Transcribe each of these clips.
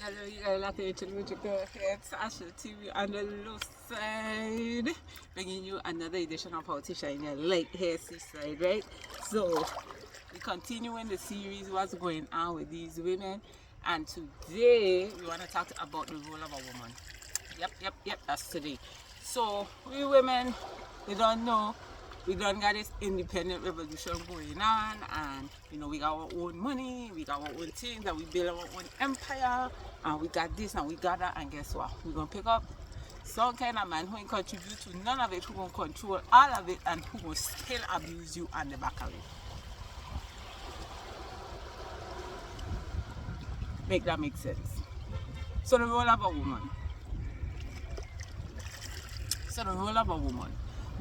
Hello, you guys. Like with your girl here, Tasha TV on the low side, bringing you another edition of How to Shine Your Light here, seaside, right? So, we continuing the series, what's going on with these women, and today we want to talk about the role of a woman. Yep, that's today. So, we women, we don't know. We done got this independent revolution going on, and we got our own money, we got our own things, and we build our own empire, and we got this and we got that, and guess what? We're gonna pick up some kind of man who ain't contribute to none of it, who gonna control all of it, and who gonna still abuse you on the back of it. Make that make sense? So the role of a woman.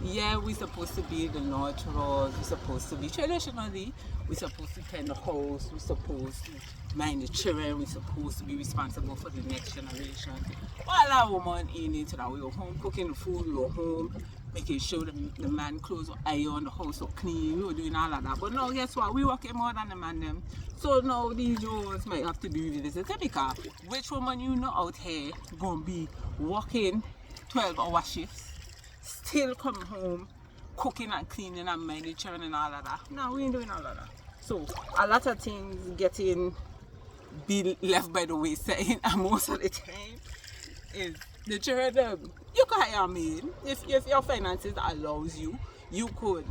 Yeah, we're supposed to be the nurturers, we're supposed to be traditionally, we're supposed to tend the house, we're supposed to mind the children, we're supposed to be responsible for the next generation. All our women in it, we were home cooking the food, we were home making sure the man clothes were iron, the house was clean, we were doing all of that. But now guess what, we working more than the man them. So now these roles might have to be revisited, because which woman you know out here gonna be working 12-hour shifts, still coming home, cooking and cleaning and minding children and all of that? No, we ain't doing all of that. So a lot of things getting be left by the wayside, and most of the time is the children. You can hire a maid if your finances allows you. You could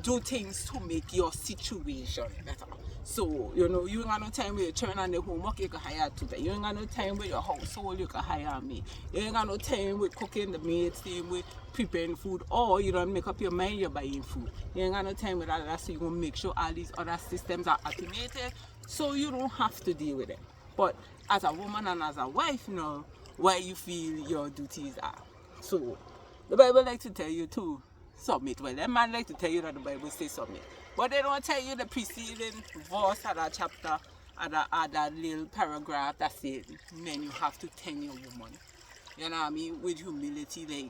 do things to make your situation better. So, you ain't got no time with your children and the homework, you can hire to that. You ain't got no time with your household, you can hire me. You ain't got no time with cooking the maids, same with preparing food, or you don't make up your mind you're buying food. You ain't got no time with all that, so you're going to make sure all these other systems are automated, so you don't have to deal with them. But as a woman and as a wife, where you feel your duties are. So, the Bible like to tell you to submit. Well, that man like to tell you that the Bible says submit. But they don't tell you the preceding verse of that chapter, or that little paragraph that says, men, you have to tend your woman. You know what I mean? With humility,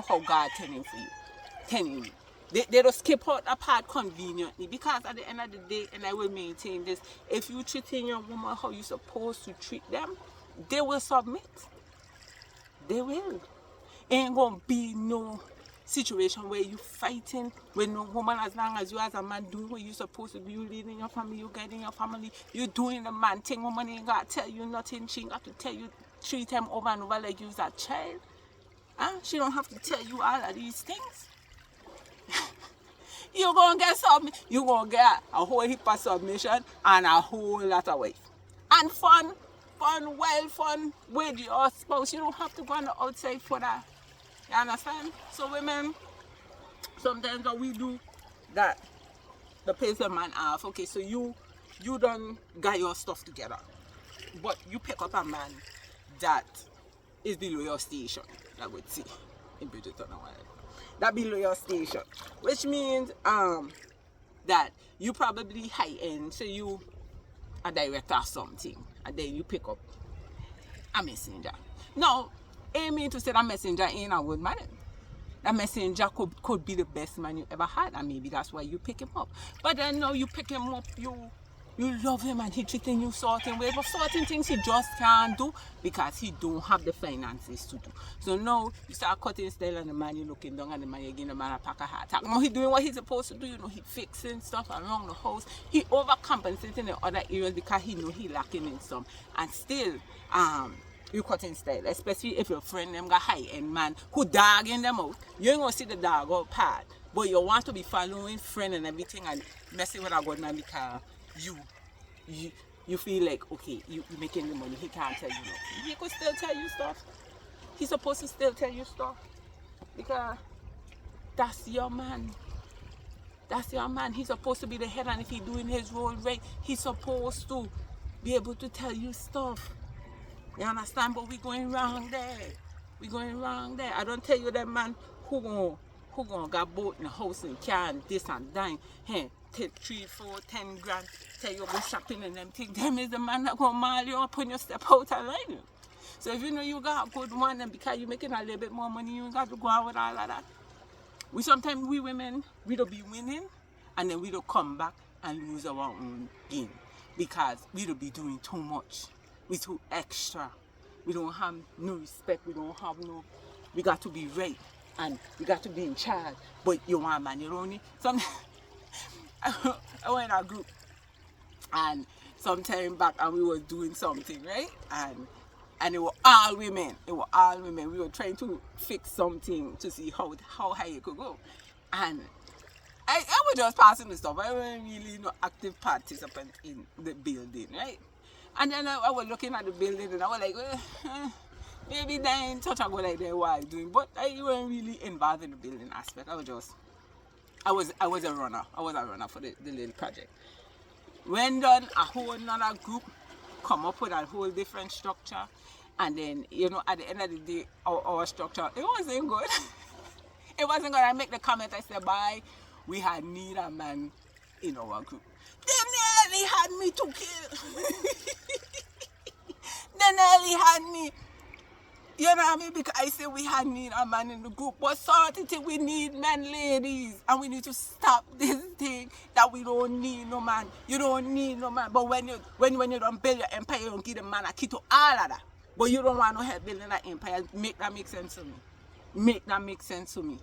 how God tending for you. Tending you. They don't skip out a part conveniently, because at the end of the day, and I will maintain this, if you treating your woman how you're supposed to treat them, they will submit. They will. Ain't gonna be no situation where you fighting with no woman, as long as you as a man doing what you're supposed to do. You leading your family, you guiding your family, you doing the man thing. Woman ain't got to tell you nothing. She ain't got to tell you 3 times over and over like you's a child. She don't have to tell you all of these things. You're gonna get you're gonna get a whole heap of submission and a whole lot of wife. And fun with your spouse. You don't have to go on the outside for that. You understand? So women, sometimes what we do, that the place the man off, okay, so you done got your stuff together, but you pick up a man that is below your station, I would say, in Bridgerton or whatever. That below your station, which means that you probably high end, so you a director or something, and then you pick up a messenger. Now, I mean to say that messenger ain't a good man. That messenger could be the best man you ever had, and maybe that's why you pick him up. But then now you pick him up, you love him, and he treating you certain way, but certain things he just can't do because he don't have the finances to do. So now you start cutting style, and the man you looking down, and the man you giving the man a pack of heart attack. Now he doing what he's supposed to do, he fixing stuff around the house. He overcompensating in other areas because he know he lacking in some, and still you cutting style, especially if your friend them got high-end man who dogging them out. You ain't gonna see the dog out part, but you want to be following friend and everything and messing with a good man because you feel like, okay, you making the money, he can't tell you nothing. He could still tell you stuff. He's supposed to still tell you stuff, because that's your man. That's your man. He's supposed to be the head, and if he's doing his role right, he's supposed to be able to tell you stuff. You understand? But we going wrong there. I don't tell you that man who gonna got boat in the house and car and this and that. Hey, take 3, 4, 10 grand. Tell you go shopping and them things. Them is the man that gonna maul you up when you step out of line. So if you know you got a good one, and because you're making a little bit more money, you ain't got to go out with all of that. Sometimes we women, we don't be winning, and then we don't come back and lose our own game, because we don't be doing too much. We too extra. We don't have no respect. We got to be right. And we got to be in charge. But you want man, you don't need. I went in a group and some time back and we were doing something, right? And it were all women. We were trying to fix something to see how high it could go. And I was just passing the stuff. I wasn't really no active participant in the building, right? And then I was looking at the building and I was like, maybe they ain't touch a go like that what I'm doing. But I wasn't really involved in the building aspect. I was a runner. I was a runner for the little project. When done, a whole another group come up with a whole different structure. And then, at the end of the day, our structure, it wasn't good. It wasn't good. I make the comment, I said, bye, we had need a man in our group. They nearly had me to kill. They nearly had me. You know what I mean? Because I say we had need a man in the group. But certainly we need men, ladies. And we need to stop this thing that we don't need no man. You don't need no man. But when you don't build your empire, you don't give the man a key to all of that. But you don't want no help building that empire. Make that make sense to me. Make that make sense to me.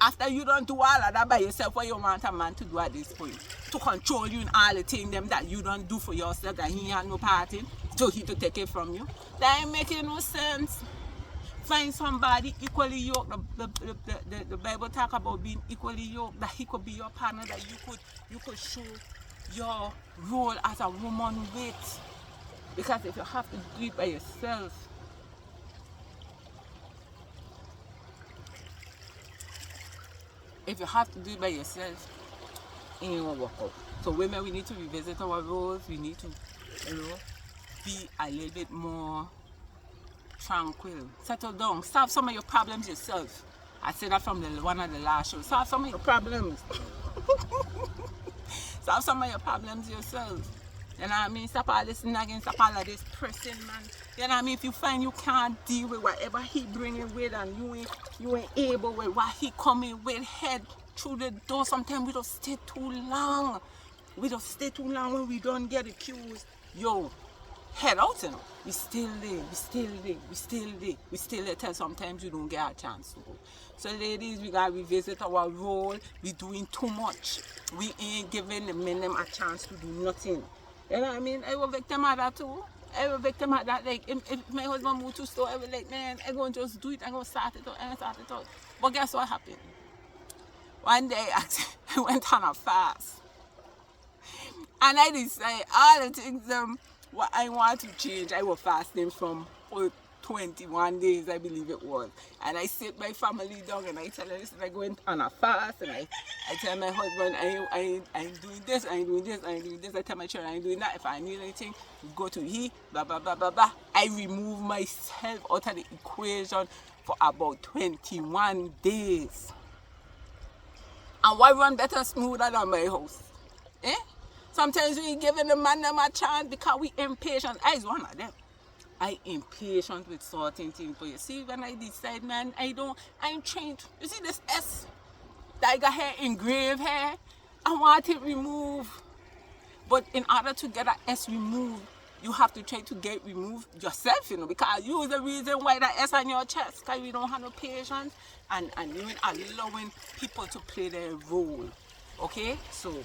After you don't do all of that by yourself, what you want a man to do at this point? To control you in all the things them that you don't do for yourself, that he has no part in, so he to take it from you. That ain't making no sense. Find somebody equally yoked. The Bible talk about being equally yoked, that he could be your partner, that you could show your role as a woman with. Because if you have to do it by yourself, it ain't gonna work out. So women, we need to revisit our roles. We need to, be a little bit more tranquil. Settle down. Solve some of your problems yourself. I said that from one of the last shows. Solve some of your problems. Solve some of your problems yourself. You know what I mean? Stop all this nagging, stop all of this pressing, man. You know what I mean? If you find you can't deal with whatever he bringing with and you ain't able with what he coming with, head through the door. Sometimes we don't stay too long. When we don't get accused. Yo, head out, We still there till sometimes you don't get a chance to go. So ladies, we gotta revisit our role. We doing too much. We ain't giving the men them a chance to do nothing. You know what I mean? I was victim of that too. Like, if my husband moved to store, I was like, man, I'm going to just do it. I'm going to start it out. But guess what happened? One day, I went on a fast. And I decided all the things what I want to change. I was fasting for 21 days, I believe it was. And I sit my family down and I tell them, listen, I went on a fast. And I tell my husband, I ain't doing this, I ain't doing this. I tell my children, I ain't doing that. If I need anything, go to he, blah, blah, blah, blah, blah. I remove myself out of the equation for about 21 days. And what run better smoother than my house? Sometimes we giving the man them a chance because we impatient. I is one of them. I impatient with certain things. But you see, when I decide, man, I'm trained. You see this S that I got here engraved here? I want it removed. But in order to get that S removed, you have to try to get it removed yourself, because you is the reason why that S on your chest, because we don't have no patience and you ain't allowing people to play their role. Okay? So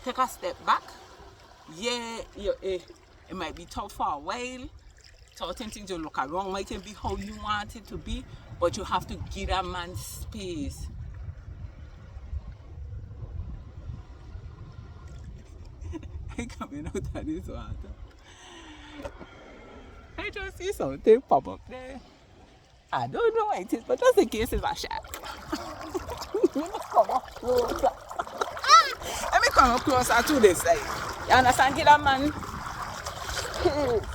take a step back. Yeah, it might be tough for a while. Certain things you look around might be how you want it to be, but you have to give that man space. I coming out of this water. I just see something pop up there. I don't know what it is, but just in case it's a shark. Let me come up closer. Let me come up closer to this side. You understand? Give that man space.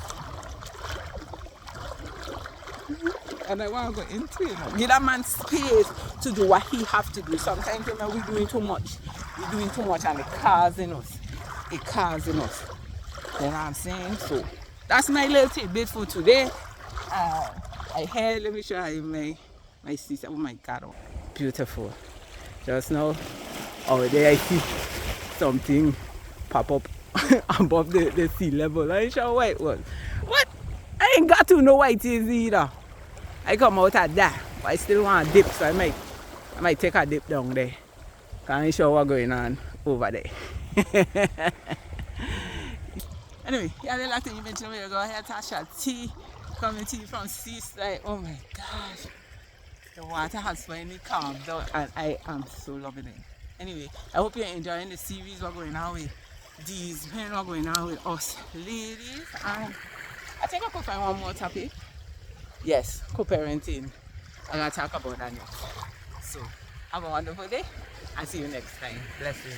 And I want to go into it. Give that man space to do what he have to do. Sometimes we're doing too much. We're doing too much and it's causing us. You know what I'm saying? So that's my little tidbit for today. Let me show you my sister. Oh my God, oh, beautiful. Just now, over there I see something pop up above the sea level. I ain't sure what it was. What? I ain't got to know what it is either. I come out of that, but I still want to dip, so I might take a dip down there. Can't show what's going on over there. Anyway, yeah, the last thing you mentioned a minute ago, here Tasha tea, coming tea from Seaside. Oh my gosh. The water has finally calmed down and I am so loving it. Anyway, I hope you're enjoying the series we're going on with these men, we're going on with us ladies. And I think I could find one more topic. Yes, co-parenting. I'm going to talk about that next. So, have a wonderful day and see you next time. Blessings.